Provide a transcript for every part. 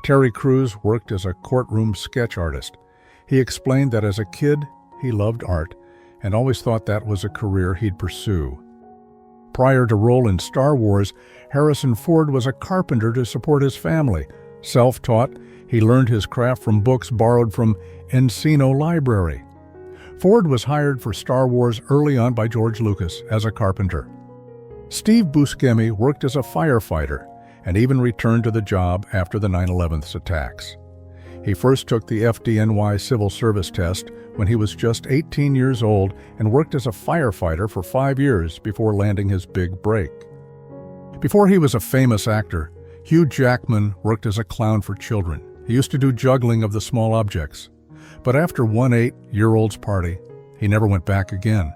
Terry Crews worked as a courtroom sketch artist. He explained that as a kid, he loved art and always thought that was a career he'd pursue. Prior to role in Star Wars, Harrison Ford was a carpenter to support his family. Self-taught, he learned his craft from books borrowed from Encino Library. Ford was hired for Star Wars early on by George Lucas as a carpenter. Steve Buscemi worked as a firefighter and even returned to the job after the 9/11 attacks. He first took the FDNY civil service test when he was just 18 years old and worked as a firefighter for 5 years before landing his big break. Before he was a famous actor, Hugh Jackman worked as a clown for children. He used to do juggling of the small objects. But after one 8-year-old's party, he never went back again.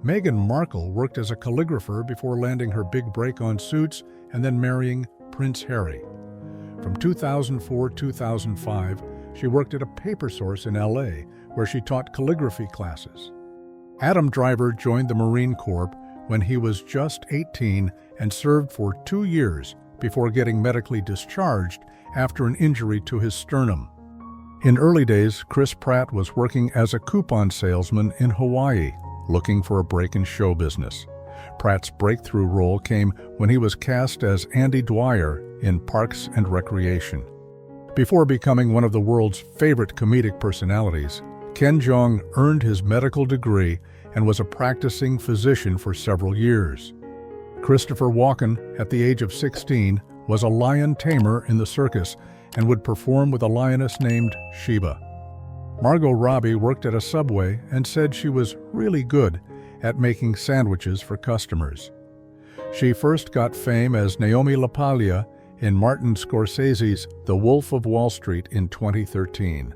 Meghan Markle worked as a calligrapher before landing her big break on Suits and then marrying Prince Harry. From 2004-2005, she worked at a paper source in LA, where she taught calligraphy classes. Adam Driver joined the Marine Corps when he was just 18 and served for 2 years before getting medically discharged after an injury to his sternum. In early days, Chris Pratt was working as a coupon salesman in Hawaii, looking for a break in show business. Pratt's breakthrough role came when he was cast as Andy Dwyer in Parks and Recreation. Before becoming one of the world's favorite comedic personalities, Ken Jeong earned his medical degree and was a practicing physician for several years. Christopher Walken, at the age of 16, was a lion tamer in the circus and would perform with a lioness named Sheba. Margot Robbie worked at a Subway and said she was really good at making sandwiches for customers. She first got fame as Naomi LaPaglia in Martin Scorsese's The Wolf of Wall Street in 2013.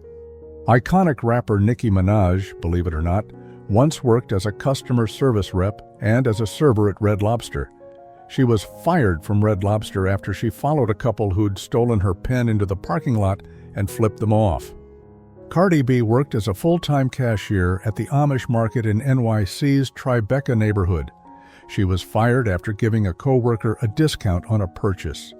Iconic rapper Nicki Minaj, believe it or not, once worked as a customer service rep and as a server at Red Lobster. She was fired from Red Lobster after she followed a couple who'd stolen her pen into the parking lot and flipped them off. Cardi B worked as a full-time cashier at the Amish market in NYC's Tribeca neighborhood. She was fired after giving a coworker a discount on a purchase.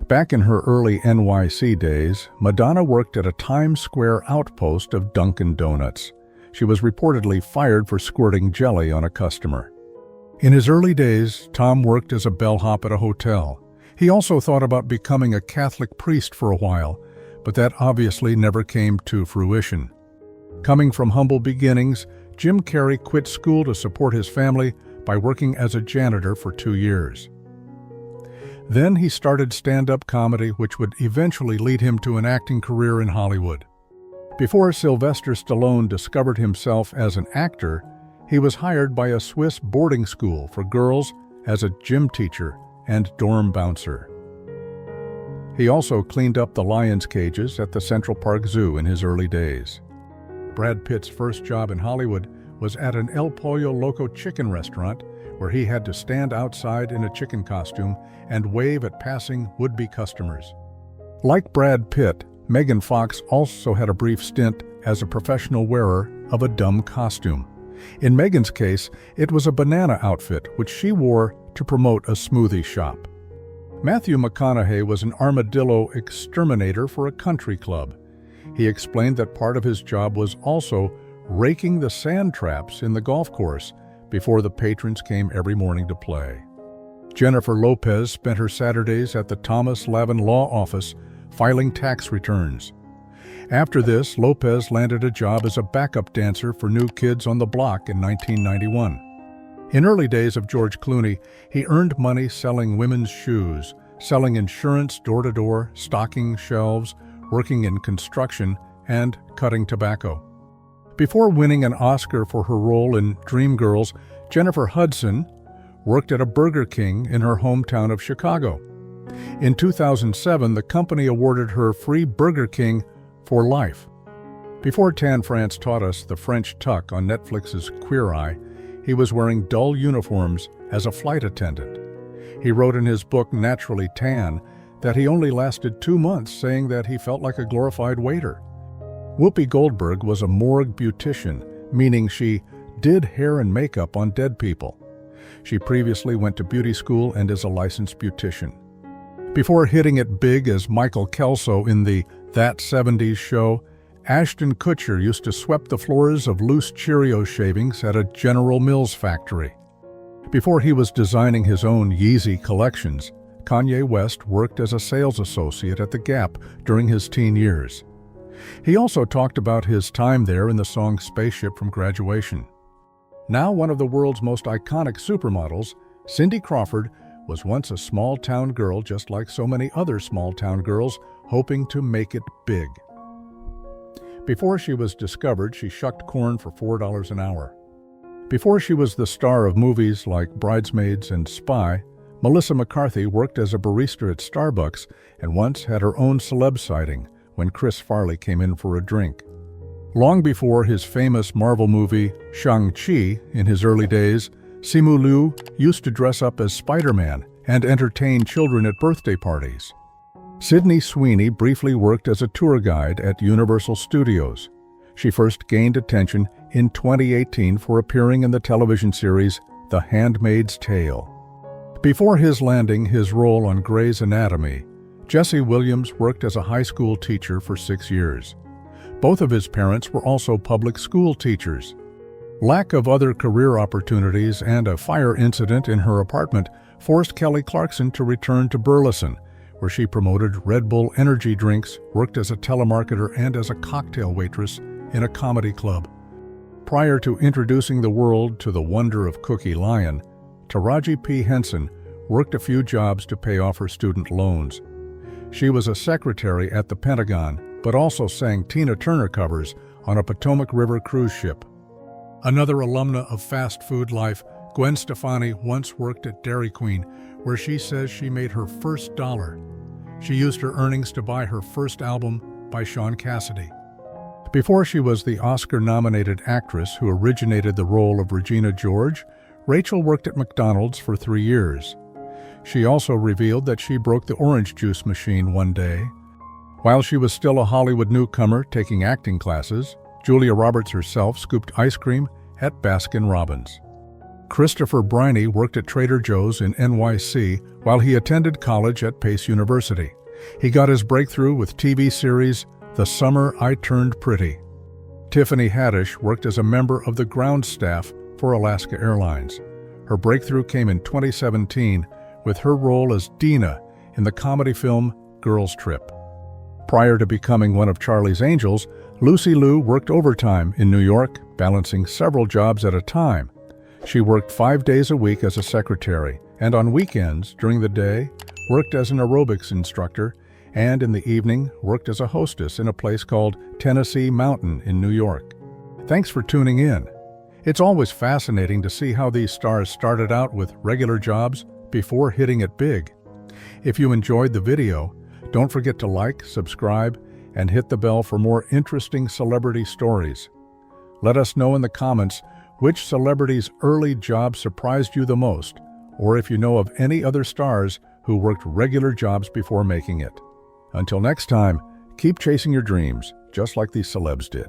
Back in her early NYC days, Madonna worked at a Times Square outpost of Dunkin' Donuts. She was reportedly fired for squirting jelly on a customer. In his early days, Tom worked as a bellhop at a hotel. He also thought about becoming a Catholic priest for a while, but that obviously never came to fruition. Coming from humble beginnings, Jim Carrey quit school to support his family by working as a janitor for 2 years. Then he started stand-up comedy, which would eventually lead him to an acting career in Hollywood. Before Sylvester Stallone discovered himself as an actor, he was hired by a Swiss boarding school for girls as a gym teacher and dorm bouncer. He also cleaned up the lions' cages at the Central Park Zoo in his early days. Brad Pitt's first job in Hollywood was at an El Pollo Loco chicken restaurant, where he had to stand outside in a chicken costume and wave at passing would-be customers. Like Brad Pitt, Megan Fox also had a brief stint as a professional wearer of a dumb costume. In Megan's case, it was a banana outfit which she wore to promote a smoothie shop. Matthew McConaughey was an armadillo exterminator for a country club. He explained that part of his job was also raking the sand traps in the golf course before the patrons came every morning to play. Jennifer Lopez spent her Saturdays at the Thomas Lavin Law Office filing tax returns. After this, Lopez landed a job as a backup dancer for New Kids on the Block in 1991. In early days of George Clooney, he earned money selling women's shoes, selling insurance door-to-door, stocking shelves, working in construction, and cutting tobacco. Before winning an Oscar for her role in Dreamgirls, Jennifer Hudson worked at a Burger King in her hometown of Chicago. In 2007, the company awarded her free Burger King for life. Before Tan France taught us the French tuck on Netflix's Queer Eye, he was wearing dull uniforms as a flight attendant. He wrote in his book Naturally Tan that he only lasted 2 months, saying that he felt like a glorified waiter. Whoopi Goldberg was a morgue beautician, meaning she did hair and makeup on dead people. She previously went to beauty school and is a licensed beautician. Before hitting it big as Michael Kelso in the That 70s Show, Ashton Kutcher used to sweep the floors of loose Cheerio shavings at a General Mills factory. Before he was designing his own Yeezy collections, Kanye West worked as a sales associate at The Gap during his teen years. He also talked about his time there in the song Spaceship from Graduation. Now one of the world's most iconic supermodels, Cindy Crawford was once a small-town girl just like so many other small-town girls hoping to make it big. Before she was discovered, she shucked corn for $4 an hour. Before she was the star of movies like Bridesmaids and Spy, Melissa McCarthy worked as a barista at Starbucks and once had her own celeb sighting when Chris Farley came in for a drink. Long before his famous Marvel movie Shang-Chi in his early days, Simu Liu used to dress up as Spider-Man and entertain children at birthday parties. Sydney Sweeney briefly worked as a tour guide at Universal Studios. She first gained attention in 2018 for appearing in the television series The Handmaid's Tale. Before his landing his role on Grey's Anatomy, Jesse Williams worked as a high school teacher for 6 years. Both of his parents were also public school teachers. Lack of other career opportunities and a fire incident in her apartment forced Kelly Clarkson to return to Burleson, where she promoted Red Bull energy drinks, worked as a telemarketer and as a cocktail waitress in a comedy club. Prior to introducing the world to the wonder of Cookie Lion, Taraji P. Henson worked a few jobs to pay off her student loans. She was a secretary at the Pentagon, but also sang Tina Turner covers on a Potomac River cruise ship. Another alumna of fast food life, Gwen Stefani once worked at Dairy Queen, where she says she made her first dollar. She used her earnings to buy her first album by Sean Cassidy. Before she was the Oscar-nominated actress who originated the role of Regina George, Rachel worked at McDonald's for 3 years. She also revealed that she broke the orange juice machine one day. While she was still a Hollywood newcomer taking acting classes, Julia Roberts herself scooped ice cream at Baskin-Robbins. Christopher Briney worked at Trader Joe's in NYC while he attended college at Pace University. He got his breakthrough with TV series The Summer I Turned Pretty. Tiffany Haddish worked as a member of the ground staff for Alaska Airlines. Her breakthrough came in 2017 with her role as Dina in the comedy film Girls Trip. Prior to becoming one of Charlie's Angels, Lucy Liu worked overtime in New York, balancing several jobs at a time. She worked 5 days a week as a secretary, and on weekends, during the day, worked as an aerobics instructor, and in the evening, worked as a hostess in a place called Tennessee Mountain in New York. Thanks for tuning in. It's always fascinating to see how these stars started out with regular jobs before hitting it big. If you enjoyed the video, don't forget to like, subscribe, and hit the bell for more interesting celebrity stories. Let us know in the comments which celebrity's early job surprised you the most, or if you know of any other stars who worked regular jobs before making it. Until next time, keep chasing your dreams, just like these celebs did.